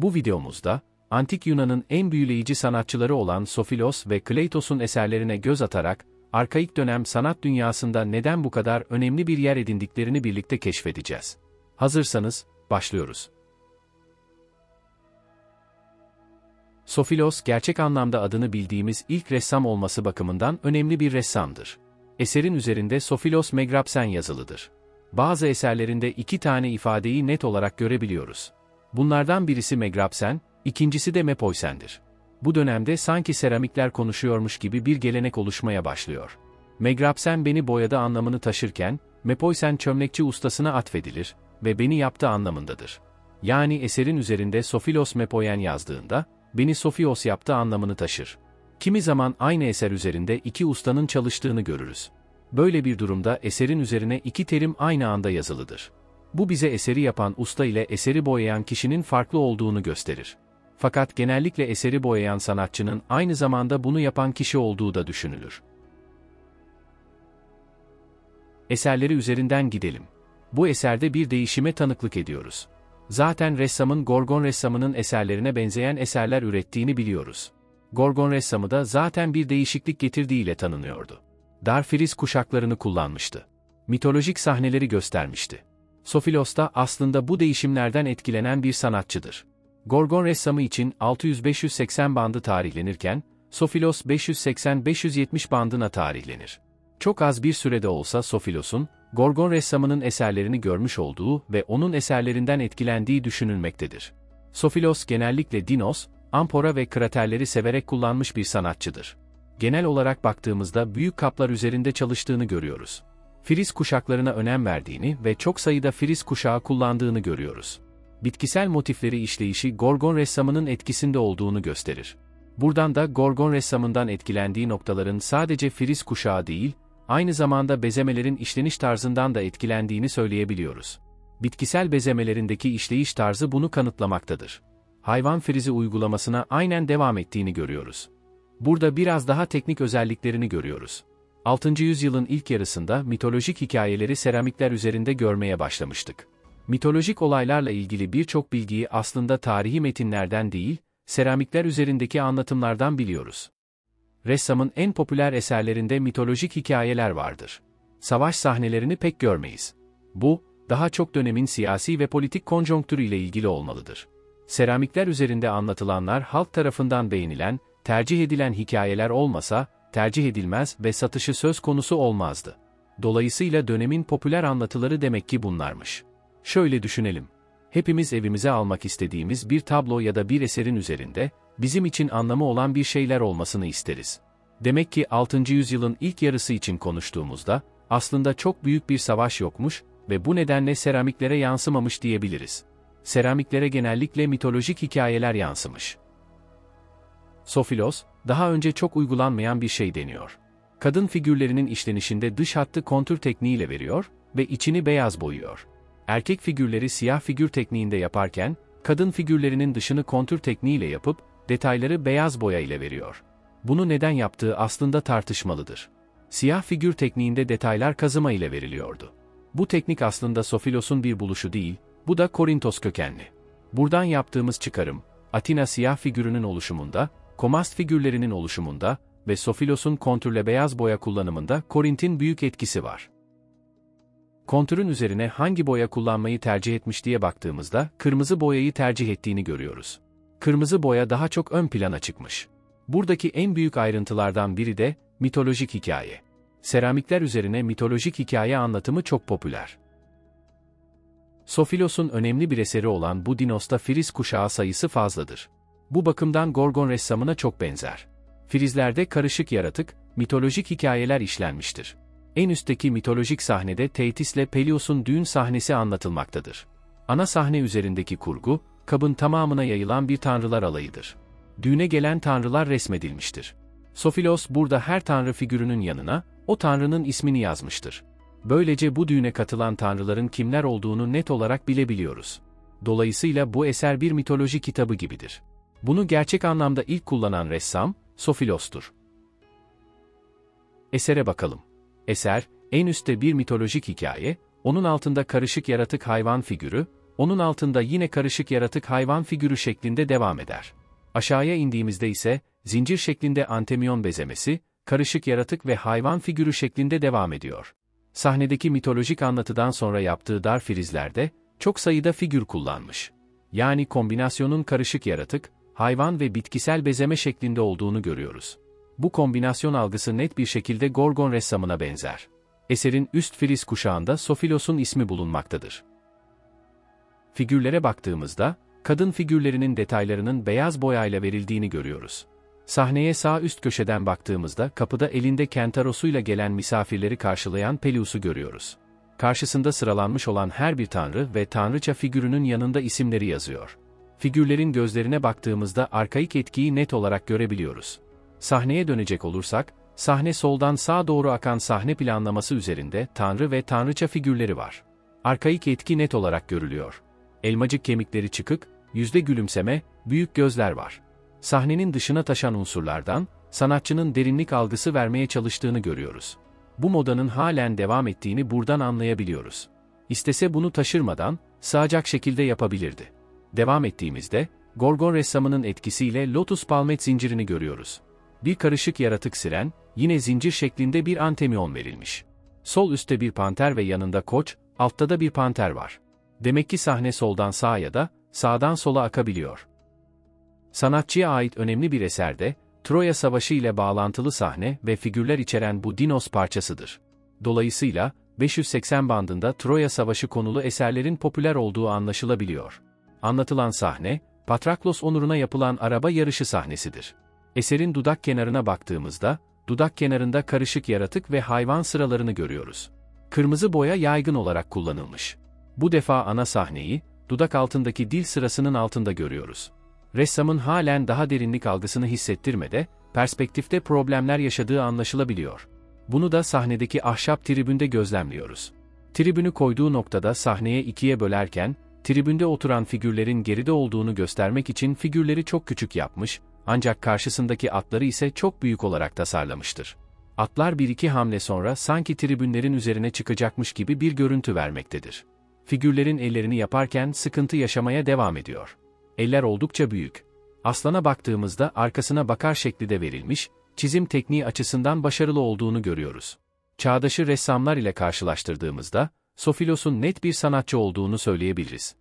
Bu videomuzda, Antik Yunan'ın en büyüleyici sanatçıları olan Sofilos ve Kleitos'un eserlerine göz atarak, arkaik dönem sanat dünyasında neden bu kadar önemli bir yer edindiklerini birlikte keşfedeceğiz. Hazırsanız, başlıyoruz. Sofilos, gerçek anlamda adını bildiğimiz ilk ressam olması bakımından önemli bir ressamdır. Eserin üzerinde Sofilos Megrapsen yazılıdır. Bazı eserlerinde iki tane ifadeyi net olarak görebiliyoruz. Bunlardan birisi Megrapsen, ikincisi de Mepoisen'dir. Bu dönemde sanki seramikler konuşuyormuş gibi bir gelenek oluşmaya başlıyor. Megrapsen beni boyadı anlamını taşırken, Mepoisen çömlekçi ustasına atfedilir ve beni yaptı anlamındadır. Yani eserin üzerinde Sofilos Mepoien yazdığında, beni Sofios yaptı anlamını taşır. Kimi zaman aynı eser üzerinde iki ustanın çalıştığını görürüz. Böyle bir durumda eserin üzerine iki terim aynı anda yazılıdır. Bu bize eseri yapan usta ile eseri boyayan kişinin farklı olduğunu gösterir. Fakat genellikle eseri boyayan sanatçının aynı zamanda bunu yapan kişi olduğu da düşünülür. Eserleri üzerinden gidelim. Bu eserde bir değişime tanıklık ediyoruz. Zaten ressamın Gorgon ressamının eserlerine benzeyen eserler ürettiğini biliyoruz. Gorgon ressamı da zaten bir değişiklik getirdiğiyle tanınıyordu. Dar friz kuşaklarını kullanmıştı. Mitolojik sahneleri göstermişti. Sofilos da aslında bu değişimlerden etkilenen bir sanatçıdır. Gorgon ressamı için 600-580 bandı tarihlenirken, Sofilos 580-570 bandına tarihlenir. Çok az bir sürede olsa Sofilos'un, Gorgon ressamının eserlerini görmüş olduğu ve onun eserlerinden etkilendiği düşünülmektedir. Sofilos genellikle dinos, ampora ve kraterleri severek kullanmış bir sanatçıdır. Genel olarak baktığımızda büyük kaplar üzerinde çalıştığını görüyoruz. Friz kuşaklarına önem verdiğini ve çok sayıda friz kuşağı kullandığını görüyoruz. Bitkisel motifleri işleyişi Gorgon ressamının etkisinde olduğunu gösterir. Buradan da Gorgon ressamından etkilendiği noktaların sadece friz kuşağı değil, aynı zamanda bezemelerin işleniş tarzından da etkilendiğini söyleyebiliyoruz. Bitkisel bezemelerindeki işleyiş tarzı bunu kanıtlamaktadır. Hayvan frizi uygulamasına aynen devam ettiğini görüyoruz. Burada biraz daha teknik özelliklerini görüyoruz. 6. yüzyılın ilk yarısında mitolojik hikayeleri seramikler üzerinde görmeye başlamıştık. Mitolojik olaylarla ilgili birçok bilgiyi aslında tarihi metinlerden değil, seramikler üzerindeki anlatımlardan biliyoruz. Ressamın en popüler eserlerinde mitolojik hikayeler vardır. Savaş sahnelerini pek görmeyiz. Bu, daha çok dönemin siyasi ve politik konjonktürü ile ilgili olmalıdır. Seramikler üzerinde anlatılanlar halk tarafından beğenilen, tercih edilen hikayeler olmasa, tercih edilmez ve satışı söz konusu olmazdı. Dolayısıyla dönemin popüler anlatıları demek ki bunlarmış. Şöyle düşünelim. Hepimiz evimize almak istediğimiz bir tablo ya da bir eserin üzerinde, bizim için anlamı olan bir şeyler olmasını isteriz. Demek ki 6. yüzyılın ilk yarısı için konuştuğumuzda, aslında çok büyük bir savaş yokmuş ve bu nedenle seramiklere yansımamış diyebiliriz. Seramiklere genellikle mitolojik hikayeler yansımış. Sofilos, daha önce çok uygulanmayan bir şey deniyor. Kadın figürlerinin işlenişinde dış hattı kontür tekniğiyle veriyor ve içini beyaz boyuyor. Erkek figürleri siyah figür tekniğinde yaparken, kadın figürlerinin dışını kontür tekniğiyle yapıp, detayları beyaz boya ile veriyor. Bunu neden yaptığı aslında tartışmalıdır. Siyah figür tekniğinde detaylar kazıma ile veriliyordu. Bu teknik aslında Sofilos'un bir buluşu değil, bu da Korintos kökenli. Buradan yaptığımız çıkarım, Atina siyah figürünün oluşumunda, Komast figürlerinin oluşumunda ve Sofilos'un kontürle beyaz boya kullanımında Korint'in büyük etkisi var. Kontürün üzerine hangi boya kullanmayı tercih etmiş diye baktığımızda kırmızı boyayı tercih ettiğini görüyoruz. Kırmızı boya daha çok ön plana çıkmış. Buradaki en büyük ayrıntılardan biri de mitolojik hikaye. Seramikler üzerine mitolojik hikaye anlatımı çok popüler. Sofilos'un önemli bir eseri olan bu Dinos'ta friz kuşağı sayısı fazladır. Bu bakımdan Gorgon ressamına çok benzer. Frizlerde karışık yaratık, mitolojik hikayeler işlenmiştir. En üstteki mitolojik sahnede Teytis'le Pelios'un düğün sahnesi anlatılmaktadır. Ana sahne üzerindeki kurgu, kabın tamamına yayılan bir tanrılar alayıdır. Düğüne gelen tanrılar resmedilmiştir. Sofilos burada her tanrı figürünün yanına, o tanrının ismini yazmıştır. Böylece bu düğüne katılan tanrıların kimler olduğunu net olarak bilebiliyoruz. Dolayısıyla bu eser bir mitoloji kitabı gibidir. Bunu gerçek anlamda ilk kullanan ressam, Sofilos'tur. Esere bakalım. Eser, en üstte bir mitolojik hikaye, onun altında karışık yaratık hayvan figürü, Onun altında yine karışık yaratık hayvan figürü şeklinde devam eder. Aşağıya indiğimizde ise, zincir şeklinde antemyon bezemesi, karışık yaratık ve hayvan figürü şeklinde devam ediyor. Sahnedeki mitolojik anlatıdan sonra yaptığı dar frizlerde, çok sayıda figür kullanmış. Yani kombinasyonun karışık yaratık, hayvan ve bitkisel bezeme şeklinde olduğunu görüyoruz. Bu kombinasyon algısı net bir şekilde Gorgon ressamına benzer. Eserin üst friz kuşağında Sofilos'un ismi bulunmaktadır. Figürlere baktığımızda, kadın figürlerinin detaylarının beyaz boyayla verildiğini görüyoruz. Sahneye sağ üst köşeden baktığımızda kapıda elinde kentarosuyla gelen misafirleri karşılayan Peleus'u görüyoruz. Karşısında sıralanmış olan her bir tanrı ve tanrıça figürünün yanında isimleri yazıyor. Figürlerin gözlerine baktığımızda arkaik etkiyi net olarak görebiliyoruz. Sahneye dönecek olursak, sahne soldan sağa doğru akan sahne planlaması üzerinde tanrı ve tanrıça figürleri var. Arkaik etki net olarak görülüyor. Elmacık kemikleri çıkık, yüzde gülümseme, büyük gözler var. Sahnenin dışına taşan unsurlardan, sanatçının derinlik algısı vermeye çalıştığını görüyoruz. Bu modanın halen devam ettiğini buradan anlayabiliyoruz. İstese bunu taşırmadan, sığacak şekilde yapabilirdi. Devam ettiğimizde, Gorgon ressamının etkisiyle Lotus Palmet zincirini görüyoruz. Bir karışık yaratık siren, yine zincir şeklinde bir antemyon verilmiş. Sol üstte bir panter ve yanında koç, altta da bir panter var. Demek ki sahne soldan sağa ya da sağdan sola akabiliyor. Sanatçıya ait önemli bir eserde, Troya Savaşı ile bağlantılı sahne ve figürler içeren bu Dinos parçasıdır. Dolayısıyla, 580 bandında Troya Savaşı konulu eserlerin popüler olduğu anlaşılabiliyor. Anlatılan sahne, Patraklos onuruna yapılan araba yarışı sahnesidir. Eserin dudak kenarına baktığımızda, dudak kenarında karışık yaratık ve hayvan sıralarını görüyoruz. Kırmızı boya yaygın olarak kullanılmış. Bu defa ana sahneyi, dudak altındaki dil sırasının altında görüyoruz. Ressamın halen daha derinlik algısını hissettirmede, perspektifte problemler yaşadığı anlaşılabiliyor. Bunu da sahnedeki ahşap tribünde gözlemliyoruz. Tribünü koyduğu noktada sahneye ikiye bölerken, tribünde oturan figürlerin geride olduğunu göstermek için figürleri çok küçük yapmış, ancak karşısındaki atları ise çok büyük olarak tasarlamıştır. Atlar bir iki hamle sonra sanki tribünlerin üzerine çıkacakmış gibi bir görüntü vermektedir. Figürlerin ellerini yaparken sıkıntı yaşamaya devam ediyor. Eller oldukça büyük. Aslana baktığımızda arkasına bakar şekli de verilmiş, çizim tekniği açısından başarılı olduğunu görüyoruz. Çağdaşı ressamlar ile karşılaştırdığımızda, Sofilos'un net bir sanatçı olduğunu söyleyebiliriz.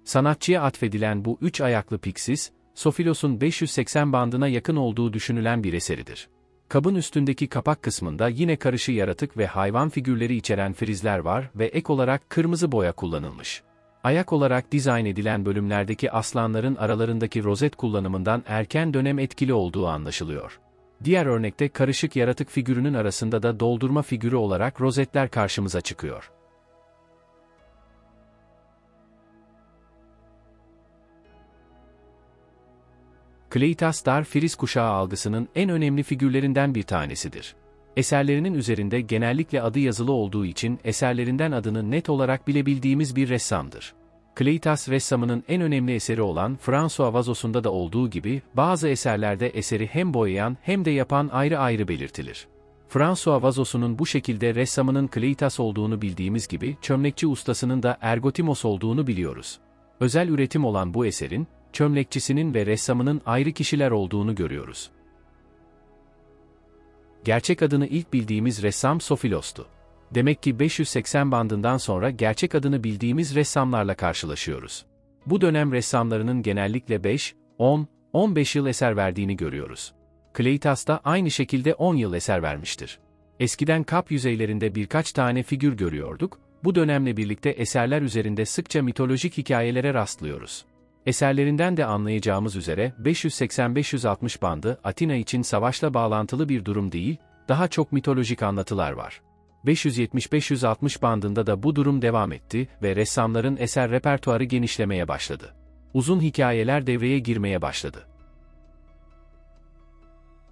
Sanatçıya atfedilen bu üç ayaklı Pixis, Sofilos'un 580 bandına yakın olduğu düşünülen bir eseridir. Kabın üstündeki kapak kısmında yine karışı yaratık ve hayvan figürleri içeren frizler var ve ek olarak kırmızı boya kullanılmış. Ayak olarak dizayn edilen bölümlerdeki aslanların aralarındaki rozet kullanımından erken dönem etkili olduğu anlaşılıyor. Diğer örnekte karışık yaratık figürünün arasında da doldurma figürü olarak rozetler karşımıza çıkıyor. Kleitas dar friz kuşağı algısının en önemli figürlerinden bir tanesidir. Eserlerinin üzerinde genellikle adı yazılı olduğu için eserlerinden adını net olarak bilebildiğimiz bir ressamdır. Kleitas ressamının en önemli eseri olan François Vazos'unda da olduğu gibi bazı eserlerde eseri hem boyayan hem de yapan ayrı ayrı belirtilir. François Vazos'un bu şekilde ressamının Kleitas olduğunu bildiğimiz gibi çömlekçi ustasının da Ergotimos olduğunu biliyoruz. Özel üretim olan bu eserin, çömlekçisinin ve ressamının ayrı kişiler olduğunu görüyoruz. Gerçek adını ilk bildiğimiz ressam Sofilos'tu. Demek ki 580 bandından sonra gerçek adını bildiğimiz ressamlarla karşılaşıyoruz. Bu dönem ressamlarının genellikle 5, 10, 15 yıl eser verdiğini görüyoruz. Kleitas da aynı şekilde 10 yıl eser vermiştir. Eskiden kap yüzeylerinde birkaç tane figür görüyorduk, bu dönemle birlikte eserler üzerinde sıkça mitolojik hikayelere rastlıyoruz. Eserlerinden de anlayacağımız üzere 580-560 bandı Atina için savaşla bağlantılı bir durum değil, daha çok mitolojik anlatılar var. 570-560 bandında da bu durum devam etti ve ressamların eser repertuarı genişlemeye başladı. Uzun hikayeler devreye girmeye başladı.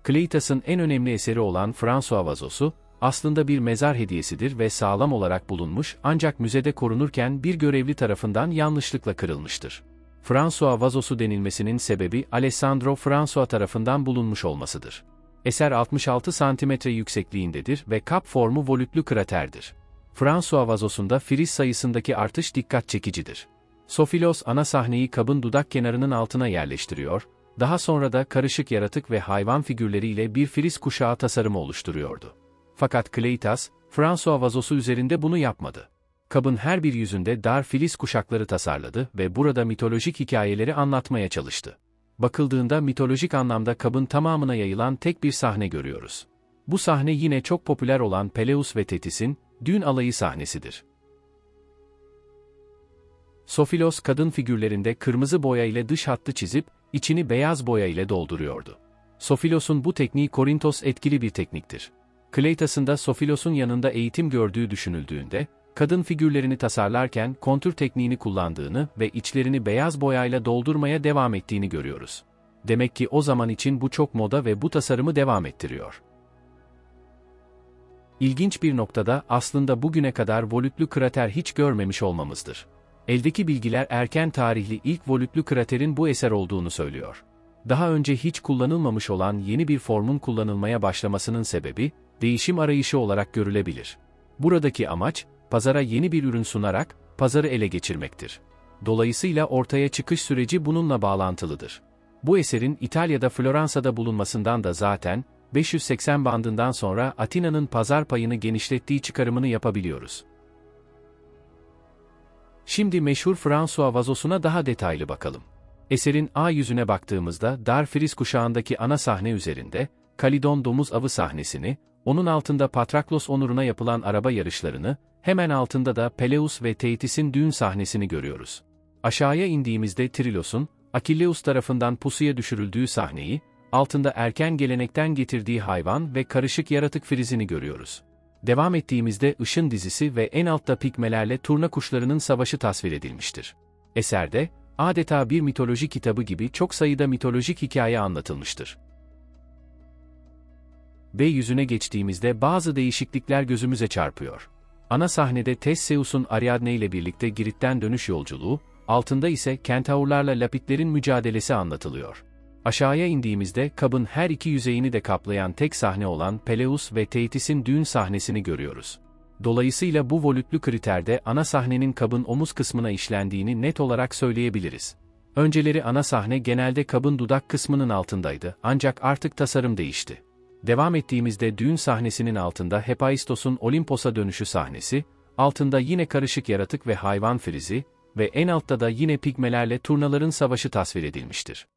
Kleitas'ın en önemli eseri olan François Vazos'u, aslında bir mezar hediyesidir ve sağlam olarak bulunmuş ancak müzede korunurken bir görevli tarafından yanlışlıkla kırılmıştır. François Vazos'u denilmesinin sebebi Alessandro François tarafından bulunmuş olmasıdır. Eser 66 cm yüksekliğindedir ve kap formu volütlü kraterdir. François vazosunda friz sayısındaki artış dikkat çekicidir. Sofilos ana sahneyi kabın dudak kenarının altına yerleştiriyor, daha sonra da karışık yaratık ve hayvan figürleriyle bir friz kuşağı tasarımı oluşturuyordu. Fakat Kleitas, François vazosu üzerinde bunu yapmadı. Kabın her bir yüzünde dar filiz kuşakları tasarladı ve burada mitolojik hikayeleri anlatmaya çalıştı. Bakıldığında mitolojik anlamda kabın tamamına yayılan tek bir sahne görüyoruz. Bu sahne yine çok popüler olan Peleus ve Thetis'in düğün alayı sahnesidir. Sofilos kadın figürlerinde kırmızı boya ile dış hattı çizip, içini beyaz boya ile dolduruyordu. Sofilos'un bu tekniği Korintos etkili bir tekniktir. Kleitas'ın da Sofilos'un yanında eğitim gördüğü düşünüldüğünde, kadın figürlerini tasarlarken kontür tekniğini kullandığını ve içlerini beyaz boyayla doldurmaya devam ettiğini görüyoruz. Demek ki o zaman için bu çok moda ve bu tasarımı devam ettiriyor. İlginç bir noktada aslında bugüne kadar volütlü krater hiç görmemiş olmamızdır. Eldeki bilgiler erken tarihli ilk volütlü kraterin bu eser olduğunu söylüyor. Daha önce hiç kullanılmamış olan yeni bir formun kullanılmaya başlamasının sebebi, değişim arayışı olarak görülebilir. Buradaki amaç, pazara yeni bir ürün sunarak, pazarı ele geçirmektir. Dolayısıyla ortaya çıkış süreci bununla bağlantılıdır. Bu eserin İtalya'da Floransa'da bulunmasından da zaten, 580 bandından sonra Atina'nın pazar payını genişlettiği çıkarımını yapabiliyoruz. Şimdi meşhur François vazosuna daha detaylı bakalım. Eserin A yüzüne baktığımızda dar friz kuşağındaki ana sahne üzerinde, Kalidon domuz avı sahnesini, onun altında Patraklos onuruna yapılan araba yarışlarını, hemen altında da Peleus ve Thetis'in düğün sahnesini görüyoruz. Aşağıya indiğimizde Trilos'un, Akilleus tarafından pusuya düşürüldüğü sahneyi, altında erken gelenekten getirdiği hayvan ve karışık yaratık frizini görüyoruz. Devam ettiğimizde Işın dizisi ve en altta pigmelerle turna kuşlarının savaşı tasvir edilmiştir. Eserde, adeta bir mitoloji kitabı gibi çok sayıda mitolojik hikaye anlatılmıştır. B yüzüne geçtiğimizde bazı değişiklikler gözümüze çarpıyor. Ana sahnede Theseus'un Ariadne ile birlikte Girit'ten dönüş yolculuğu, altında ise kentaurlarla Lapitlerin mücadelesi anlatılıyor. Aşağıya indiğimizde kabın her iki yüzeyini de kaplayan tek sahne olan Peleus ve Thetis'in düğün sahnesini görüyoruz. Dolayısıyla bu volütlü kriterde ana sahnenin kabın omuz kısmına işlendiğini net olarak söyleyebiliriz. Önceleri ana sahne genelde kabın dudak kısmının altındaydı, ancak artık tasarım değişti. Devam ettiğimizde düğün sahnesinin altında Hephaistos'un Olimpos'a dönüşü sahnesi, altında yine karışık yaratık ve hayvan frizi ve en altta da yine pigmelerle turnaların savaşı tasvir edilmiştir.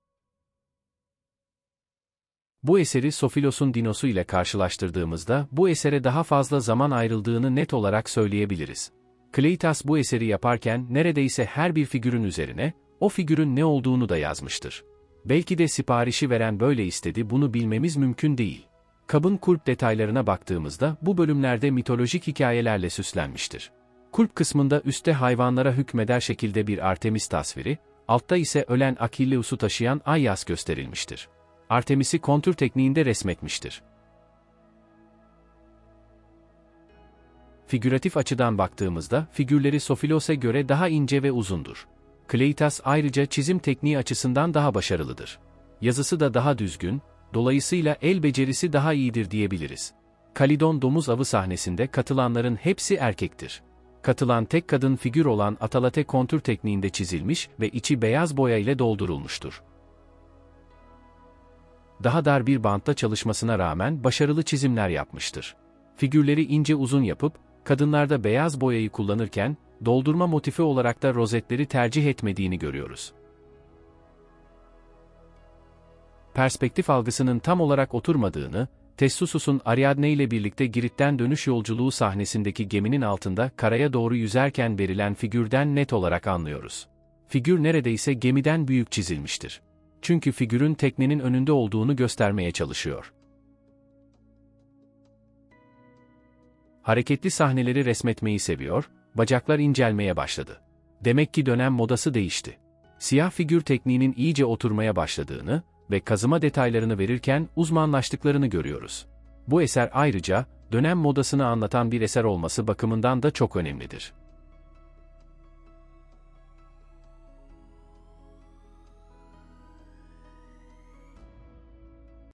Bu eseri Sofilos'un Dinos'u ile karşılaştırdığımızda bu esere daha fazla zaman ayrıldığını net olarak söyleyebiliriz. Kleitas bu eseri yaparken neredeyse her bir figürün üzerine, o figürün ne olduğunu da yazmıştır. Belki de siparişi veren böyle istedi, bunu bilmemiz mümkün değil. Kabın kulp detaylarına baktığımızda bu bölümlerde mitolojik hikayelerle süslenmiştir. Kulp kısmında üstte hayvanlara hükmeder şekilde bir Artemis tasviri, altta ise ölen Akilleus'u taşıyan Aias gösterilmiştir. Artemis'i kontür tekniğinde resmetmiştir. Figüratif açıdan baktığımızda figürleri Sofilos'e göre daha ince ve uzundur. Kleitas ayrıca çizim tekniği açısından daha başarılıdır. Yazısı da daha düzgün, dolayısıyla el becerisi daha iyidir diyebiliriz. Kalidon domuz avı sahnesinde katılanların hepsi erkektir. Katılan tek kadın figür olan Atalate kontür tekniğinde çizilmiş ve içi beyaz boya ile doldurulmuştur. Daha dar bir bantta çalışmasına rağmen başarılı çizimler yapmıştır. Figürleri ince uzun yapıp, kadınlarda beyaz boyayı kullanırken, doldurma motifi olarak da rozetleri tercih etmediğini görüyoruz. Perspektif algısının tam olarak oturmadığını, Theseus'un Ariadne ile birlikte Girit'ten dönüş yolculuğu sahnesindeki geminin altında karaya doğru yüzerken verilen figürden net olarak anlıyoruz. Figür neredeyse gemiden büyük çizilmiştir. Çünkü figürün teknenin önünde olduğunu göstermeye çalışıyor. Hareketli sahneleri resmetmeyi seviyor, bacaklar incelmeye başladı. Demek ki dönem modası değişti. Siyah figür tekniğinin iyice oturmaya başladığını ve kazıma detaylarını verirken uzmanlaştıklarını görüyoruz. Bu eser ayrıca, dönem modasını anlatan bir eser olması bakımından da çok önemlidir.